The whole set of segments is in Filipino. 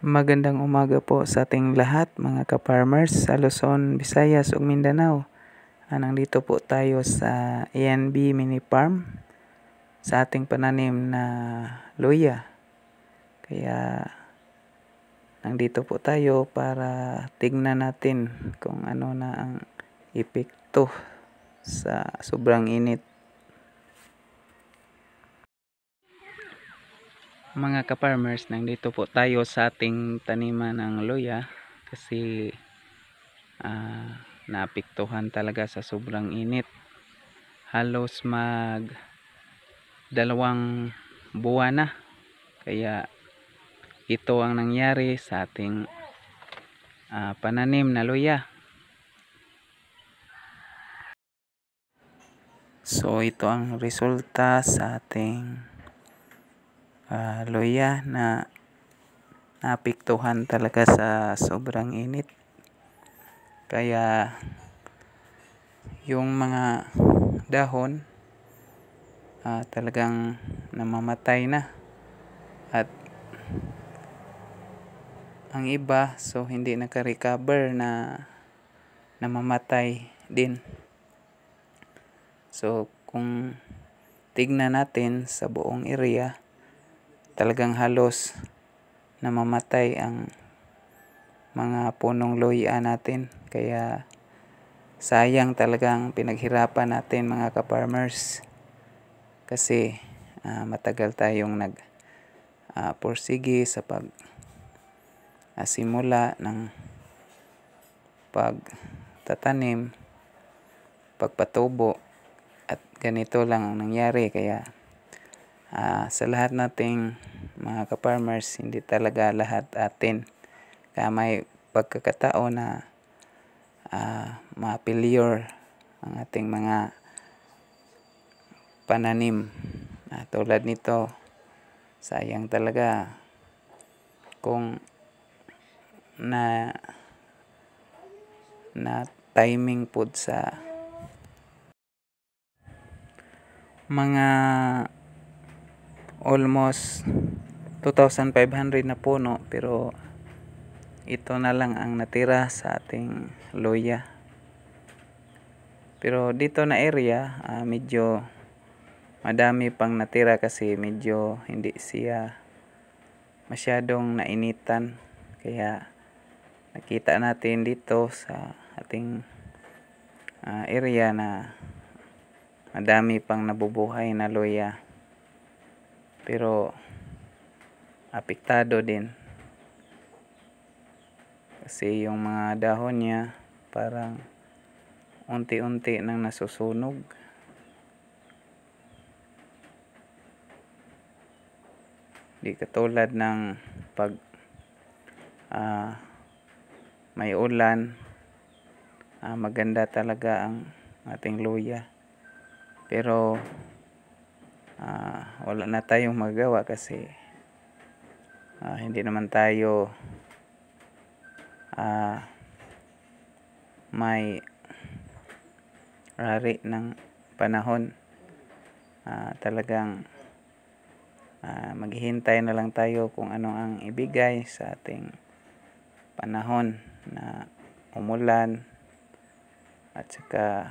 Magandang umaga po sa ating lahat mga ka-farmers sa Luzon, Visayas ug Mindanao. Nandito po tayo sa ANB Mini Farm sa ating pananim na luya. Kaya nandito po tayo para tignan natin kung ano na ang epekto sa sobrang init. Mga ka-farmers, nandito po tayo sa ating taniman ng luya kasi naapektuhan talaga sa sobrang init. Halos mag 2 buwan na. Kaya ito ang nangyari sa ating pananim na luya. So ito ang resulta sa ating luya na naapektuhan talaga sa sobrang init. Kaya yung mga dahon talagang namamatay na, at ang iba so hindi naka-recover na namamatay din. So kung tignan natin sa buong area, talagang halos namamatay ang mga punong luya natin. Kaya sayang talagang pinaghirapan natin mga ka-farmers kasi matagal tayong pursige sa simula ng pagtatanim, pagpatubo, at ganito lang ang nangyari. Kaya sa lahat nating mga ka-farmers, hindi talaga lahat atin. Kaya may pagkakataon na ma-failure ang ating mga pananim. Tulad nito, sayang talaga kung na timing po sa mga almost 2,500 na puno, pero ito na lang ang natira sa ating luya. Pero dito na area medyo madami pang natira kasi medyo hindi siya masyadong nainitan. Kaya nakita natin dito sa ating area na madami pang nabubuhay na luya, pero apektado din kasi yung mga dahon niya parang unti-unti nang nasusunog. Di katulad ng pag may ulan, maganda talaga ang ating luya. Pero wala na tayong magawa kasi hindi naman tayo may ari ng panahon. Talagang maghihintay na lang tayo kung ano ang ibigay sa ating panahon na umulan at saka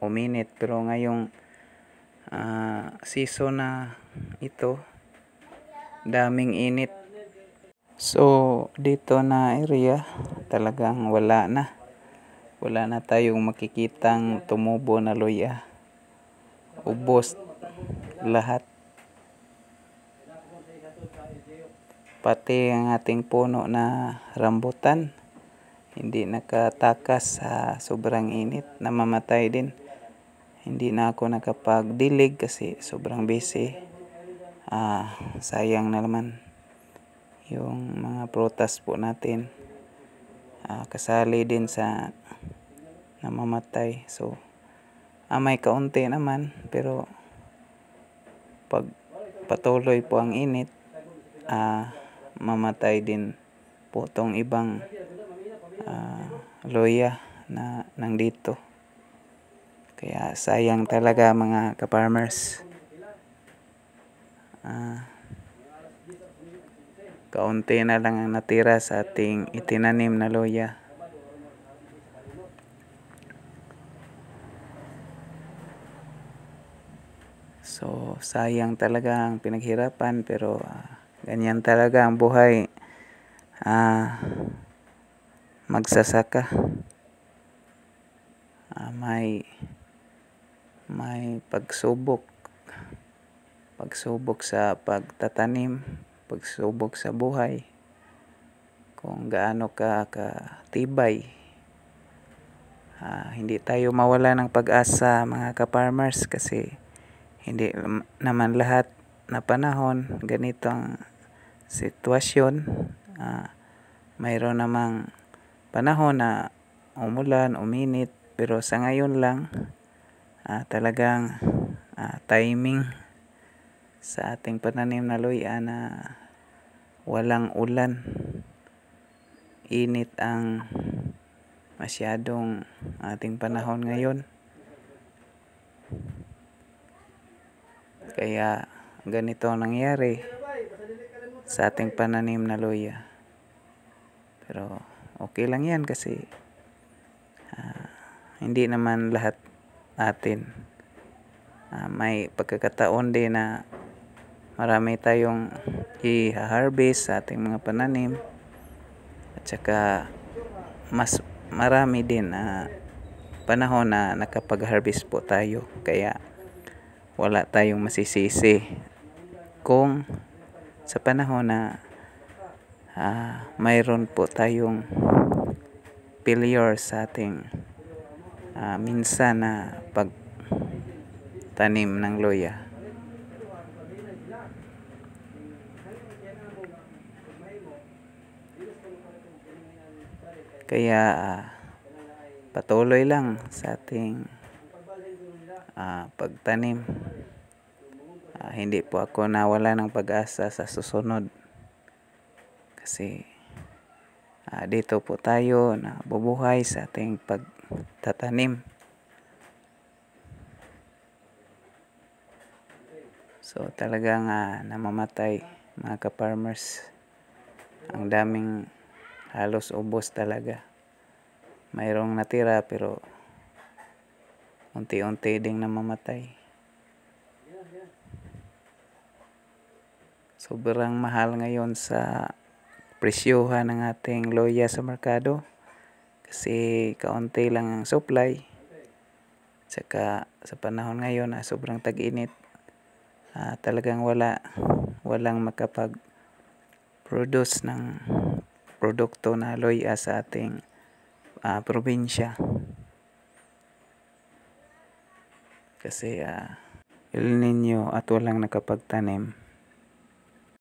uminit. Pero ngayong season na ito, daming init. So dito na area talagang wala na tayong makikitang tumubo na luya. Ubos lahat. Pati ang ating puno na rambutan hindi nakatakas sa sobrang init, namamatay din. Hindi na ako nakapagdilig kasi sobrang busy. Sayang na naman yung mga prutas po natin, kasali din sa namamatay. So may kaunti naman, pero pag patuloy po ang init, mamatay din po tong ibang luya na nandito. Kaya sayang talaga mga ka-farmers. kaunti na lang ang natira sa ating itinanim na loya. So sayang talaga ang pinaghirapan, pero ganyan talaga ang buhay. Magsasaka, may pagsubok sa pagtatanim, pagsubok sa buhay, kung gaano ka katibay. Hindi tayo mawala ng pag-asa, mga ka-farmers, kasi hindi naman lahat na panahon ganito ang sitwasyon. Mayroon namang panahon na umulan, uminit, pero sa ngayon lang talagang timing sa ating pananim na loya na walang ulan. Init ang masyadong ating panahon ngayon. Kaya ganito ang nangyari sa ating pananim na loya. Pero okay lang yan kasi hindi naman lahat atin. May pagkakataon din na marami tayong i-harvest sa ating mga pananim, at saka mas marami din panahon na nakapag-harvest po tayo. Kaya wala tayong masisisi kung sa panahon na mayroon po tayong failure sa ating minsan na pagtanim ng loya. Kaya patuloy lang sa ating pagtanim. Hindi po ako nawala ng pag-asa sa susunod, kasi dito po tayo na bubuhay sa ating pagtatanim. So talagang namamatay, mga ka-farmers. Ang daming, halos ubos talaga. Mayroong natira pero unti-unti ding namamatay. Sobrang mahal ngayon sa presyohan ng ating loya sa merkado, kasi kaunti lang ang supply. Saka sa panahon ngayon sobrang tag-init, talagang walang makapag-produce ng produkto na loya sa ating probinsya. Kasi El Nino at walang nakapagtanim.